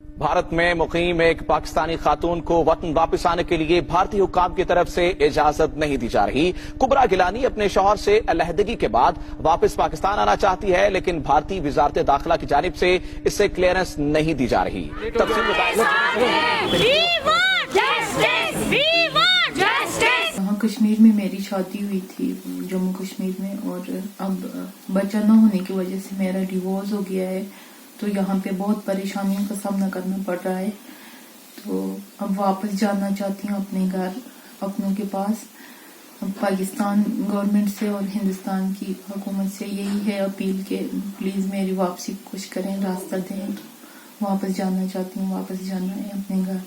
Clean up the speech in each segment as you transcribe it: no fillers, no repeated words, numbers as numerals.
भारत में मुकीम एक पाकिस्तानी खातून को वतन वापस आने के लिए भारतीय हुक्काम की तरफ से इजाजत नहीं दी जा रही। कुबरा गिलानी अपने शौहर से अलहदगी के बाद वापस पाकिस्तान आना चाहती है, लेकिन भारतीय वजारत दाखिला की जानिब से इससे क्लियरेंस नहीं दी जा रही। वहाँ कश्मीर में मेरी शादी हुई थी, जम्मू कश्मीर में, और अब बच्चा न होने की वजह से मेरा डिवोर्स हो गया है। तो यहाँ पे बहुत परेशानियों का सामना करना पड़ रहा है। तो अब वापस जाना चाहती हूँ अपने घर, अपनों के पास। अब पाकिस्तान गवर्नमेंट से और हिंदुस्तान की हुकूमत से यही है अपील के प्लीज मेरी वापसी कुछ करें, रास्ता दें। तो वापस जाना चाहती हूँ, वापस जाना है अपने घर।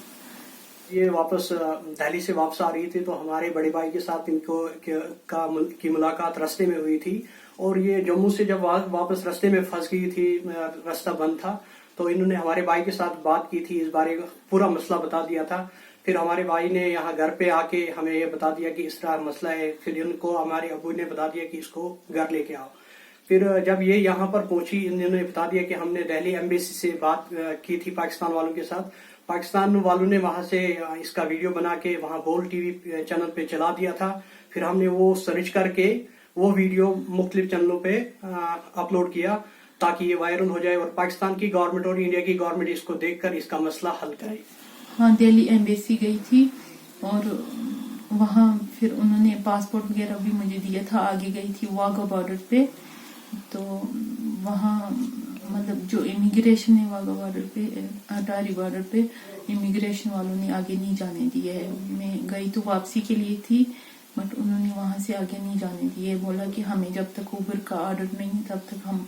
ये वापस दिल्ली से वापस आ रही थी, तो हमारे बड़े भाई के साथ इनको की मुलाकात रास्ते में हुई थी। और ये जम्मू से जब वापस रास्ते में फंस गई थी, रास्ता बंद था, तो इन्होंने हमारे भाई के साथ बात की थी, इस बारे में पूरा मसला बता दिया था। फिर हमारे भाई ने यहाँ घर पे आके हमें ये बता दिया कि इस तरह मसला है। फिर इनको हमारे अबू ने बता दिया कि इसको घर लेके आओ। फिर जब ये यहाँ पर पहुंची, इन्होंने बता दिया कि हमने दिल्ली एम्बेसी से बात की थी पाकिस्तान वालों के साथ। पाकिस्तान वालों ने वहां से इसका वीडियो बना के वहां बोल टीवी चैनल पे चला दिया था। फिर हमने वो सर्च करके वो वीडियो मुख्तलिफ चैनलों पे अपलोड किया ताकि ये वायरल हो जाए और पाकिस्तान की गवर्नमेंट और इंडिया की गवर्नमेंट इसको देखकर इसका मसला हल करे। हाँ, दिल्ली एम्बेसी गई थी और वहाँ फिर उन्होंने पासपोर्ट वगैरह भी मुझे दिया था। आगे गई थी वाघा बॉर्डर पे, तो वहाँ मतलब जो इमिग्रेशन है वाघा बॉर्डर पे, अटारी बॉर्डर पे, इमिग्रेशन वालों ने आगे नहीं जाने दिया है। मैं गई तो वापसी के लिए थी, बट उन्होंने वहां से आगे नहीं जाने दिए। बोला कि हमें जब तक उबर का ऑर्डर नहीं तब तक हम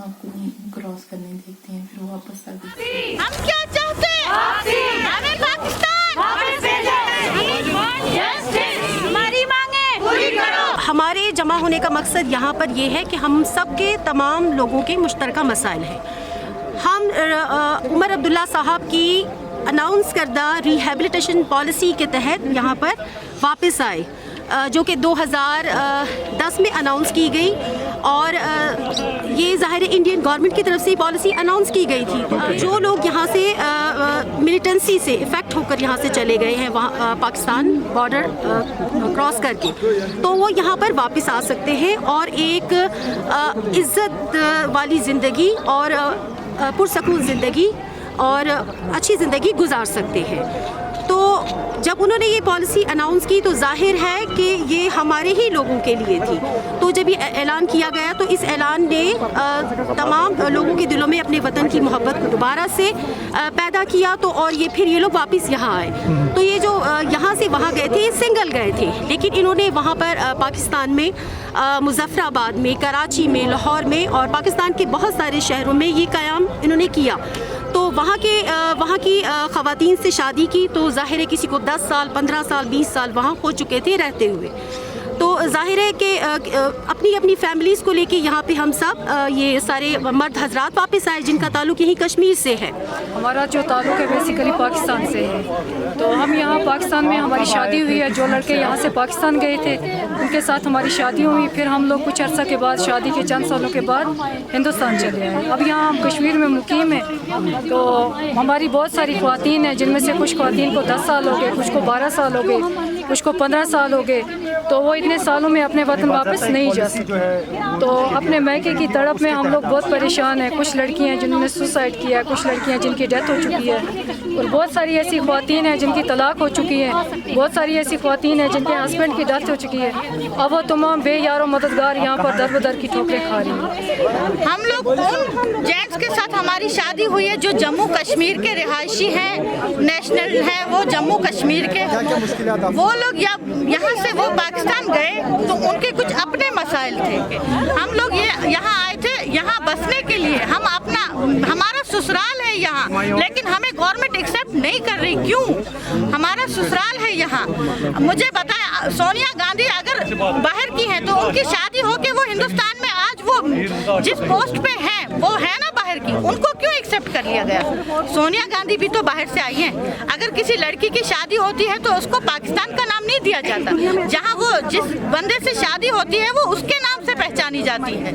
आपको नहीं क्रॉस करने देते हैं। फिर वापस आ गए। हम क्या चाहते हैं? हमें पाकिस्तान हमारी मांगे पूरी करो। हमारे जमा होने का मकसद यहाँ पर ये है कि हम सबके तमाम लोगों के मुश्तरका मसाइल हैं। हम उमर अब्दुल्ला साहब की अनाउंस करदा रिहेबिलिटेशन पॉलिसी के तहत यहाँ पर वापस आए, जो कि 2010 में अनाउंस की गई। और ये ज़ाहिर इंडियन गवर्नमेंट की तरफ से पॉलिसी अनाउंस की गई थी। जो लोग यहाँ से मिलिटेंसी से इफ़ेक्ट होकर यहाँ से चले गए हैं वहाँ पाकिस्तान बॉर्डर क्रॉस करके, तो वो यहाँ पर वापस आ सकते हैं और एक इज़्ज़त वाली ज़िंदगी और पुरसकून ज़िंदगी और अच्छी ज़िंदगी गुजार सकते हैं। तो जब उन्होंने ये पॉलिसी अनाउंस की तो जाहिर है कि ये हमारे ही लोगों के लिए थी। तो जब ये ऐलान किया गया तो इस ऐलान ने तमाम लोगों के दिलों में अपने वतन की मोहब्बत को दोबारा से पैदा किया। तो और ये फिर ये लोग वापस यहाँ आए। तो ये जो यहाँ से वहाँ गए थे, सिंगल गए थे, लेकिन इन्होंने वहाँ पर पाकिस्तान में मुजफ्फराबाद में, कराची में, लाहौर में और पाकिस्तान के बहुत सारे शहरों में ये क़याम इन्होंने किया। तो वहाँ की ख़वातीन से शादी की तो ज़ाहिर है किसी को 10 साल, 15 साल, 20 साल वहाँ हो चुके थे रहते हुए। तो जाहिर है कि अपनी अपनी फैमिलीज़ को लेके यहाँ पे हम सब ये सारे मर्द हजरात वापस आए जिनका ताल्लुक़ यहीं कश्मीर से है। हमारा जो ताल्लुक़ है बेसिकली पाकिस्तान से है। तो हम यहाँ पाकिस्तान में हमारी शादी हुई है। जो लड़के यहाँ से पाकिस्तान गए थे उनके साथ हमारी शादी हुई। फिर हम लोग कुछ अर्सा के बाद, शादी के चंद सालों के बाद हिंदुस्तान चले आए। अब यहाँ हम कश्मीर में मुकीम हैं। तो हमारी बहुत सारी ख़वातीन हैं, जिनमें से कुछ ख़वातीन को 10 साल हो गए, कुछ को 12 साल हो गए, कुछ को 15 साल हो गए। तो वो इतने सालों में अपने वतन वापस नहीं जा सकते। तो अपने मैके की तड़प में हम लोग बहुत परेशान हैं। कुछ लड़कियां हैं जिन्होंने सुसाइड किया है, कुछ लड़कियां जिनकी डेथ हो चुकी है, और बहुत सारी ऐसी ख़वातीन हैं जिनकी तलाक हो चुकी है। बहुत सारी ऐसी ख़वातीन हैं जिनके हस्बैंड की डेथ हो चुकी है। अब वो तमाम बेयारो मददगार यहाँ पर दर बदर की ठोकरें खा रही हैं। हम लोग उन जेंट्स के साथ हमारी शादी हुई है जो जम्मू कश्मीर के रिहायशी हैं, नेशनल है वो जम्मू कश्मीर के। वो लोग यहाँ से वो पाकिस्तान गए तो उनके कुछ अपने मसाइल थे। हम लोग ये यहाँ आए थे यहाँ बसने के लिए। हमारा ससुराल है यहाँ, लेकिन हमें गवर्नमेंट एक्सेप्ट नहीं कर रही। क्यों? हमारा ससुराल है यहाँ। मुझे बताएं, सोनिया गांधी अगर बाहर की हैं तो उनकी शादी हो के वो हिंदुस्तान में आज वो जिस पोस्ट पे हैं वो है ना बाहर की, उनको क्यों एक्सेप्ट कर लिया गया? सोनिया गांधी भी तो बाहर से आई हैं। अगर किसी लड़की की शादी होती है तो उसको पाकिस्तान का नाम नहीं दिया जाता। जहाँ वो जिस बंदे से शादी होती है वो उसके नाम से पहचानी जाती है।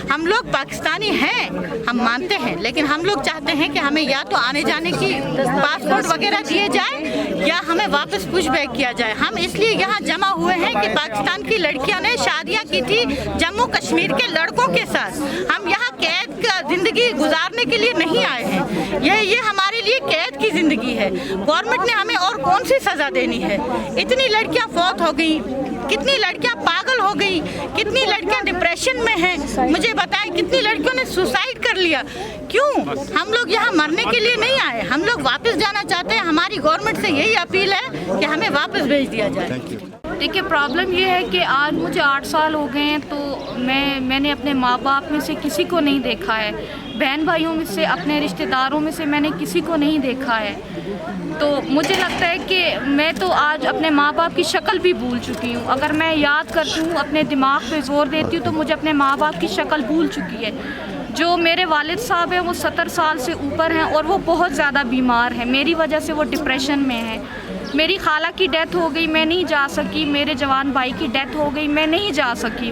हम लोग पाकिस्तानी हैं, हम मानते हैं, लेकिन हम लोग चाहते हैं कि हमें या तो आने जाने की पासपोर्ट वगैरह दिए जाए या हमें वापस पुशबैक किया जाए। हम इसलिए यहाँ जमा हुए हैं कि पाकिस्तान की लड़कियों ने शादियाँ की थी जम्मू कश्मीर के लड़कों के साथ। हम यहाँ कैद का जिंदगी गुजारने के लिए नहीं आए हैं। ये हमारे लिए कैद की जिंदगी है। गवर्नमेंट ने हमें और कौन सी सजा देनी है? इतनी लड़कियाँ फौत हो गई, कितनी लड़कियां पागल हो गई, कितनी लड़कियां डिप्रेशन में हैं। मुझे बताएं कितनी लड़कियों ने सुसाइड कर लिया। क्यों? हम लोग यहाँ मरने के लिए नहीं आए, हम लोग वापस जाना चाहते हैं। हमारी गवर्नमेंट से यही अपील है कि हमें वापस भेज दिया जाए। देखिए, प्रॉब्लम ये है कि आज मुझे 8 साल हो गए हैं, तो मैंने अपने माँ बाप में से किसी को नहीं देखा है, बहन भाइयों में से, अपने रिश्तेदारों में से मैंने किसी को नहीं देखा है। तो मुझे लगता है कि मैं तो आज अपने माँ बाप की शक्ल भी भूल चुकी हूँ। अगर मैं याद करती हूँ, अपने दिमाग पे जोर देती हूँ, तो मुझे अपने माँ बाप की शक्ल भूल चुकी है। जो मेरे वालिद साहब हैं वो 70 साल से ऊपर हैं और वो बहुत ज़्यादा बीमार हैं। मेरी वजह से वो डिप्रेशन में हैं। मेरी खाला की डेथ हो गई, मैं नहीं जा सकी। मेरे जवान भाई की डेथ हो गई, मैं नहीं जा सकी।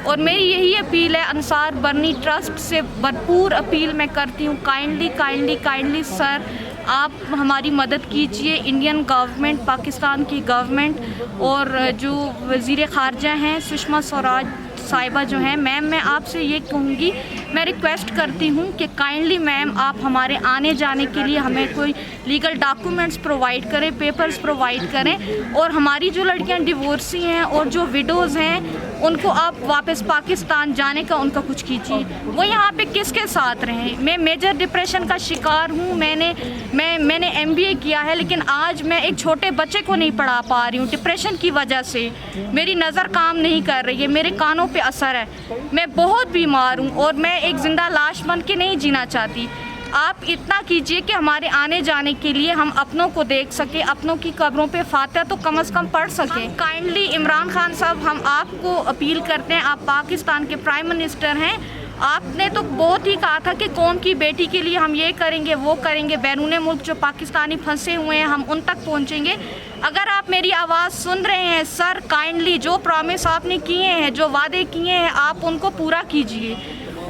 और मेरी यही अपील है, अंसार बर्नी ट्रस्ट से भरपूर अपील मैं करती हूँ, काइंडली सर आप हमारी मदद कीजिए। इंडियन गवर्नमेंट, पाकिस्तान की गवर्नमेंट और जो वज़ीर ख़ारजा हैं सुषमा स्वराज साहिबा जो हैं, मैम मैं आपसे ये कहूँगी, मैं रिक्वेस्ट करती हूँ कि काइंडली मैम आप हमारे आने जाने के लिए हमें कोई लीगल डॉक्यूमेंट्स प्रोवाइड करें, पेपर्स प्रोवाइड करें। और हमारी जो लड़कियाँ डिवोर्सी हैं और जो विडोज़ हैं उनको आप वापस पाकिस्तान जाने का उनका कुछ कीजिए। वो यहाँ पे किसके साथ रहें? मैं मेजर डिप्रेशन का शिकार हूँ। मैंने MBA किया है, लेकिन आज मैं एक छोटे बच्चे को नहीं पढ़ा पा रही हूँ डिप्रेशन की वजह से। मेरी नज़र काम नहीं कर रही है, मेरे कानों पे असर है, मैं बहुत बीमार हूँ और मैं एक ज़िंदा लाश बन के नहीं जीना चाहती। आप इतना कीजिए कि हमारे आने जाने के लिए हम अपनों को देख सके, अपनों की कब्रों पे फातिहा तो कम से कम पढ़ सकें। काइंडली इमरान खान साहब, हम आपको अपील करते हैं, आप पाकिस्तान के प्राइम मिनिस्टर हैं, आपने तो बहुत ही कहा था कि कौम की बेटी के लिए हम ये करेंगे वो करेंगे, बैरूने मुल्क जो पाकिस्तानी फंसे हुए हैं हम उन तक पहुँचेंगे। अगर आप मेरी आवाज़ सुन रहे हैं सर, काइंडली जो प्रॉमिस आपने किए हैं, जो वादे किए हैं, आप उनको पूरा कीजिए।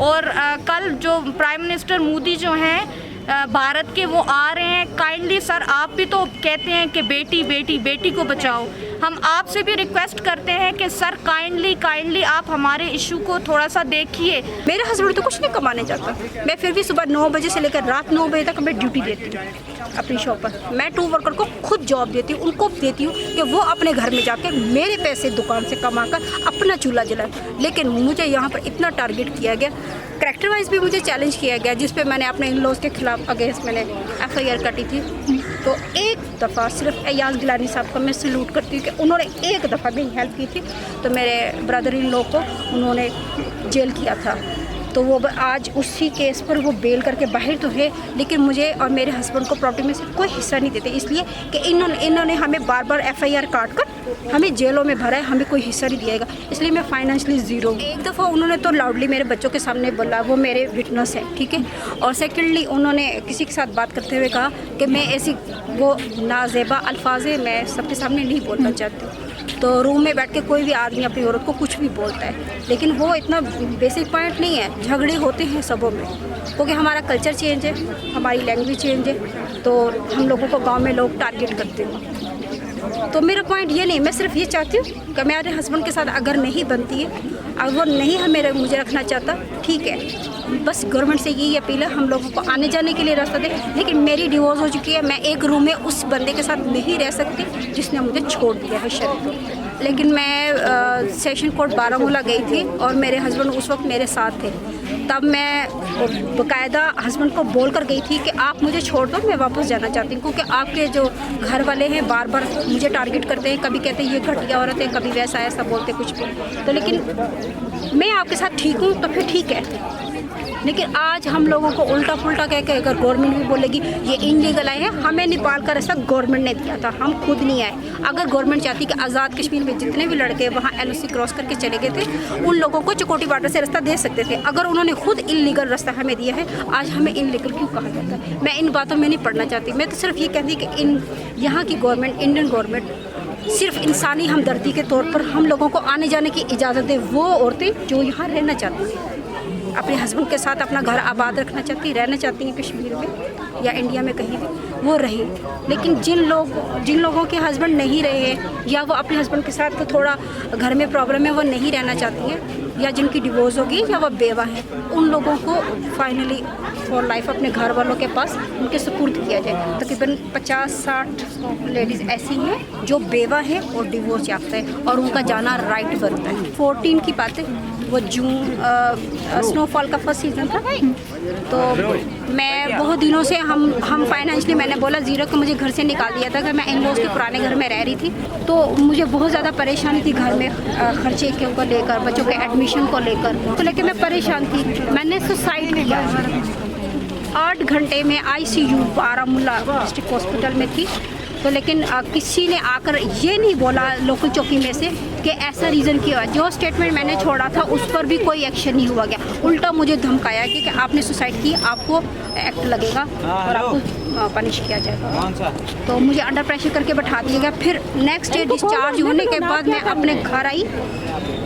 और कल जो प्राइम मिनिस्टर मोदी जो हैं भारत के, वो आ रहे हैं। काइंडली सर आप भी तो कहते हैं कि बेटी बेटी बेटी को बचाओ। हम आपसे भी रिक्वेस्ट करते हैं कि सर काइंडली आप हमारे इशू को थोड़ा सा देखिए। मेरे हस्बैंड तो कुछ नहीं कमाने जाता, मैं फिर भी सुबह 9 बजे से लेकर रात 9 बजे तक मैं ड्यूटी देती हूँ अपनी शॉप पर। मैं 2 वर्कर को खुद जॉब देती हूँ, उनको देती हूँ कि वो अपने घर में जाकर मेरे पैसे दुकान से कमाकर अपना चूल्हा जलाए। लेकिन मुझे यहाँ पर इतना टारगेट किया गया, करैक्टर वाइज भी मुझे चैलेंज किया गया, जिस पे मैंने अपने इन लॉज के खिलाफ अगेंस्ट मैंने FIR काटी थी। तो एक दफ़ा सिर्फ अयाज गिलानी साहब का मैं सैल्यूट करती हूँ कि उन्होंने एक दफ़ा मेरी हेल्प की थी। तो मेरे ब्रदर इन लॉ को उन्होंने जेल किया था, तो वो आज उसी केस पर वो बेल करके बाहर तो है, लेकिन मुझे और मेरे हस्बैंड को प्रॉपर्टी में से कोई हिस्सा नहीं देते, इसलिए कि इन्होंने हमें बार बार FIR काट कर हमें जेलों में भरा है, हमें कोई हिस्सा नहीं दिएगा, इसलिए मैं फाइनेंशियली ज़ीरो हूँ। एक दफ़ा उन्होंने तो लाउडली मेरे बच्चों के सामने बोला, वो मेरे विटनेस है, ठीक है। और सेकेंडली उन्होंने किसी के साथ बात करते हुए कहा कि मैं ऐसी वो नाजेबा अल्फाज है, मैं सबके सामने नहीं बोलना चाहती। तो रूम में बैठ के कोई भी आदमी अपनी औरत को कुछ भी बोलता है, लेकिन वो इतना बेसिक पॉइंट नहीं है। झगड़े होते हैं सबों में, क्योंकि हमारा कल्चर चेंज है, हमारी लैंग्वेज चेंज है, तो हम लोगों को गांव में लोग टारगेट करते हैं। तो मेरा पॉइंट ये नहीं, मैं सिर्फ ये चाहती हूँ कि मेरे हस्बैंड के साथ अगर नहीं बनती है, अगर वो नहीं हमें मुझे रखना चाहता, ठीक है, बस गवर्नमेंट से यही अपील है, हम लोगों को आने जाने के लिए रास्ता दे। लेकिन मेरी डिवोर्स हो चुकी है, मैं एक रूम में उस बंदे के साथ नहीं रह सकती जिसने मुझे छोड़ दिया है शरीर। लेकिन मैं सेशन कोर्ट बारामूला गई थी और मेरे हस्बैंड उस वक्त मेरे साथ थे। तब मैं बाकायदा हस्बैंड को बोल कर गई थी कि आप मुझे छोड़ दो, मैं वापस जाना चाहती हूँ, क्योंकि आपके जो घर वाले हैं बार बार मुझे टारगेट करते हैं, कभी कहते हैं ये घटिया औरत है, कभी वैसा ऐसा बोलते कुछ भी। तो लेकिन मैं आपके साथ ठीक हूँ तो फिर ठीक है। लेकिन आज हम लोगों को उल्टा पुल्टा कह के अगर गवर्नमेंट भी बोलेगी ये इनलीगल आए हैं, हमें नेपाल का रास्ता गवर्नमेंट ने दिया था, हम खुद नहीं आए। अगर गवर्नमेंट चाहती कि आज़ाद कश्मीर में जितने भी लड़के वहाँ LOC क्रॉस करके चले गए थे, उन लोगों को चकोटी बॉर्डर से रास्ता दे सकते थे। अगर उन्होंने खुद इनलीगल रास्ता हमें दिया है, आज हमें इनलीगल क्यों कहा जाता है? मैं इन बातों में नहीं पढ़ना चाहती, मैं तो सिर्फ ये कहती कि इन यहाँ की गवर्नमेंट, इंडियन गवर्नमेंट सिर्फ इंसानी हमदर्दी के तौर पर हम लोगों को आने जाने की इजाज़त दे। वो औरतें जो यहाँ रहना चाहती हैं, अपने हस्बैंड के साथ अपना घर आबाद रखना चाहती, रहना चाहती हैं कश्मीर में या इंडिया में कहीं भी, वो रहे। लेकिन जिन लोगों के हस्बैंड नहीं रहे या वो अपने हस्बैंड के साथ थोड़ा घर में प्रॉब्लम है, वो नहीं रहना चाहती हैं, या जिनकी डिवोर्स होगी या वो बेवा हैं, उन लोगों को फाइनली फॉर लाइफ अपने घर वालों के पास उनके सुपुर्द किया जाए। तकरीबन 50-60 लेडीज़ ऐसी हैं जो बेवा हैं और डिवोर्स याफ्ता है और उनका जाना राइट बनता है। 14 की बात है, वो जून स्नोफॉल का फर्स्ट सीज़न था, तो मैं बहुत दिनों से हम फाइनेंशियली मैंने बोला ज़ीरो को मुझे घर से निकाल दिया था कि मैं इन लॉज के पुराने घर में रह रही थी, तो मुझे बहुत ज़्यादा परेशानी थी घर में खर्चे को लेकर, बच्चों के एडमिशन को लेकर, तो लेकिन मैं परेशान थी। मैंने सुसाइड किया। 8 घंटे में ICU बारामूला डिस्ट्रिक्ट हॉस्पिटल में थी, तो लेकिन किसी ने आकर ये नहीं बोला लोकल चौकी में से कि ऐसा रीज़न क्यों है। जो स्टेटमेंट मैंने छोड़ा था उस पर भी कोई एक्शन नहीं हुआ गया, उल्टा मुझे धमकाया कि आपने सुसाइड की, आपको एक्ट लगेगा और आपको पनिश किया जाएगा। तो मुझे अंडर प्रेशर करके बैठा दिया गया। फिर नेक्स्ट डे डिस्चार्ज होने के बाद मैं अपने घर आई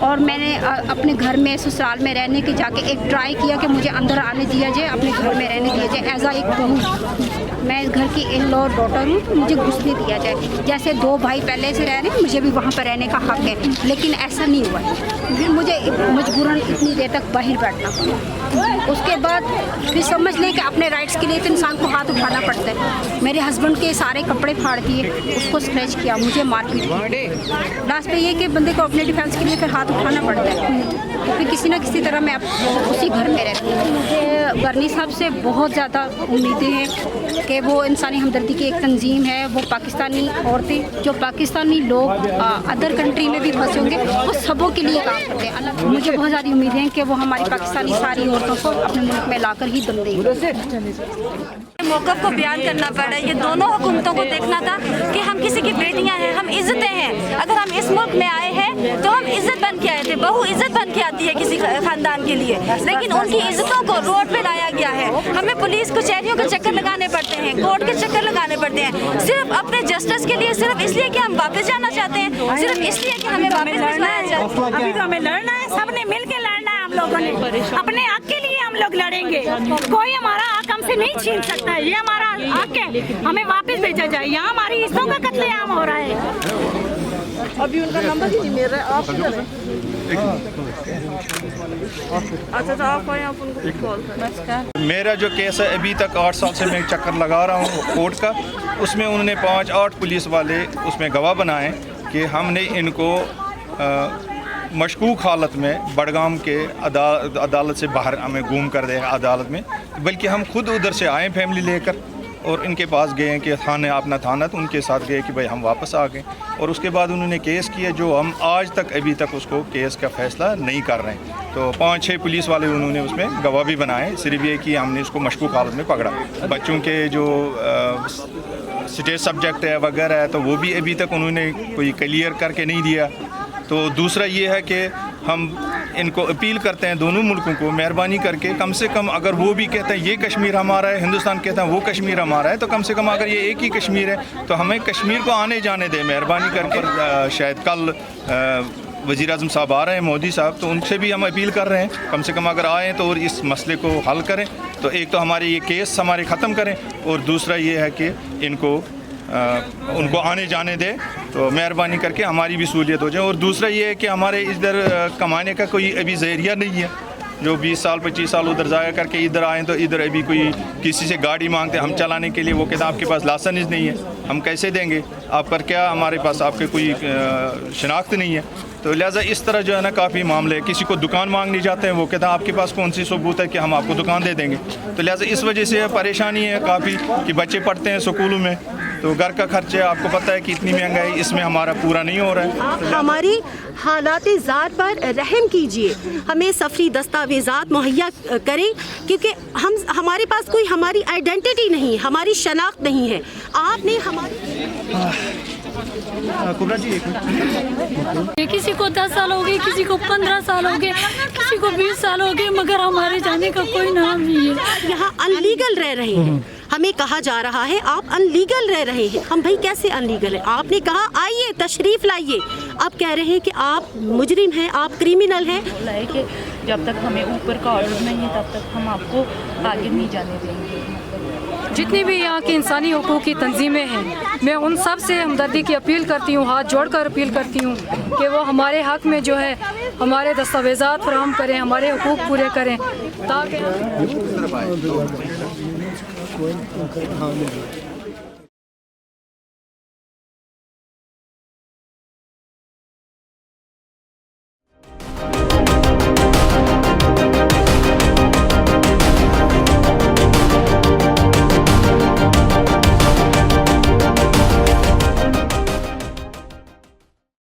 और मैंने अपने घर में ससुराल में रहने के जाके एक ट्राई किया कि मुझे अंदर आने दिया जाए, अपने घर में रहने दिया जाए एज एक बहू। मैं इस घर की इन लॉ डॉटर हूँ, तो मुझे घुसने दिया जाए। जैसे 2 भाई पहले से रह रहे हैं, मुझे भी वहाँ पर रहने का हक है, लेकिन ऐसा नहीं हुआ है। फिर मुझे मजबूरन इतनी देर तक बाहर बैठना पड़ा। उसके बाद फिर समझ लें कि अपने राइट्स के लिए तो इंसान को हाथ उठाना पड़ता है। मेरे हस्बैंड के सारे कपड़े फाड़ दिए, उसको स्क्रैच किया, मुझे मारपीट की। लास्ट पे ये कि बंदे को अपने डिफेंस के लिए फिर हाथ उठाना पड़ता है, तो फिर किसी ना किसी तरह मैं उसी घर में रहती हूँ। मुझे गरनी साहब से बहुत ज़्यादा उम्मीदें हैं कि वो इंसानी हमदर्दी की एक तंजीम है। वो पाकिस्तानी औरतें, जो पाकिस्तानी लोग अदर कंट्री में भी फंसे होंगे, वो सबों के लिए काम करते हैं। मुझे बहुत सारी उम्मीद है कि वो हमारी पाकिस्तानी सारी औरतों को अपने मुल्क में लाकर ही दम देंगे। मौक़िफ़ को बयान करना पड़ा। ये दोनों हुकूमतों को देखना था कि हम किसी की बेटियां हैं, हम इज़्ज़तें हैं। अगर हम इस मुल्क में आए हैं तो हम इज़्ज़त बन के आए थे। बहू इज़्ज़त बन के आती है किसी ख़ानदान के लिए, लेकिन उनकी इज़्ज़तों को रोड पे लाया गया है। हमें पुलिस कचहरियों के चक्कर लगाने पड़ते हैं, कोर्ट के चक्कर लगाने पड़ते हैं, सिर्फ अपने जस्टिस के लिए, सिर्फ इसलिए कि हम वापस जाना चाहते हैं, सिर्फ इसलिए कि हमें वापस भिजवाया जाए। अभी तो हमें लड़ना है, सबने मिल के लड़ना है। हम लोगों ने अपने हक के लिए हम लोग लड़ेंगे, कोई हमारा हक हमसे नहीं छीन सकता है। ये हमारा हक है, हमें वापस भेजा जाए। यहाँ हमारी इज्जतों का कत्लेआम हो रहा है। अभी उनका नंबर ही नहीं मिल रहा है। आप किधर हैं? अच्छा तो आप आए, आप उनको कॉल करें। मेरा जो केस है अभी तक 8 साल से मैं चक्कर लगा रहा हूँ कोर्ट का, उसमें उन्होंने 5-8 पुलिस वाले उसमें गवाह बनाए कि हमने इनको मशकूक हालत में बड़गाम के अदालत से बाहर हमें घूम कर दे अदालत में, बल्कि हम खुद उधर से आए फैमिली लेकर और इनके पास गए कि थाने अपना थाना, तो उनके साथ गए कि भाई हम वापस आ गए। और उसके बाद उन्होंने केस किया जो हम आज तक अभी तक उसको केस का फैसला नहीं कर रहे हैं। तो 5-6 पुलिस वाले उन्होंने उसमें गवाह भी बनाए, सिर्फ ये कि हमने उसको मशकूक हालत में पकड़ा। बच्चों के जो स्टेट सब्जेक्ट है वगैरह है, तो वो भी अभी तक उन्होंने कोई क्लियर करके नहीं दिया। तो दूसरा ये है कि हम इनको अपील करते हैं दोनों मुल्कों को, मेहरबानी करके कम से कम अगर वो भी कहते हैं ये कश्मीर हमारा है, हिंदुस्तान कहता है वो कश्मीर हमारा है, तो कम से कम अगर ये एक ही कश्मीर है तो हमें कश्मीर को आने जाने दें मेहरबानी करके। शायद कल वज़ीर आज़म साहब आ रहे हैं, मोदी साहब, तो उनसे भी हम अपील कर रहे हैं कम से कम अगर आएँ तो और इस मसले को हल करें। तो एक तो हमारे ये केस हमारे ख़त्म करें और दूसरा ये है कि उनको आने जाने दें, तो मेहरबानी करके हमारी भी सहूलियत हो जाए। और दूसरा ये है कि हमारे इधर कमाने का कोई अभी ज़रिया नहीं है। जो 20 साल 25 साल उधर ज़ाया करके इधर आएँ तो इधर अभी कोई किसी से गाड़ी मांगते हम चलाने के लिए, वो कहता आपके पास लाइसेंस नहीं है, हम कैसे देंगे आप पर, क्या हमारे पास आपके कोई शनाख्त नहीं है। तो लिहाजा इस तरह जो है ना काफ़ी मामले, किसी को दुकान मांगने जाते हैं वो कहता है आपके पास कौन सी सबूत है कि हम आपको दुकान दे देंगे। तो लिहाजा इस वजह से परेशानी है काफ़ी कि बच्चे पढ़ते हैं स्कूलों में, तो घर का खर्चे आपको पता है कि इतनी महंगाई इसमें हमारा पूरा नहीं हो रहा है। हमारी हालात ज़ात पर रहम कीजिए, हमें सफरी दस्तावेज़ात मुहैया करें, क्योंकि हमारे पास कोई हमारी आइडेंटिटी नहीं, हमारी शनाख्त नहीं है। आपने हमारी किसी को 10 साल हो गए, किसी को 15 साल हो गए, किसी को 20 साल हो गए, मगर हमारे जाने का कोई नाम नहीं है। यहाँ अनलीगल रह रहे हैं, हमें कहा जा रहा है आप अनलीगल रह रहे हैं। हम भाई कैसे अनलीगल हैं? आपने कहा आइए तशरीफ़ लाइए, आप कह रहे हैं कि आप मुजरिम हैं, आप क्रिमिनल हैं। कि जब तक हमें ऊपर का ऑर्डर नहीं है तब तक हम आपको आगे नहीं जाने देंगे। जितनी भी यहाँ की इंसानी हुकूक की तंजीमें हैं, मैं उन सब से हमदर्दी की अपील करती हूँ, हाथ जोड़कर अपील करती हूँ कि वो हमारे हक़ में जो है हमारे दस्तावेज़ात फराहम करें, हमारे हुकूक पूरे करें ताकि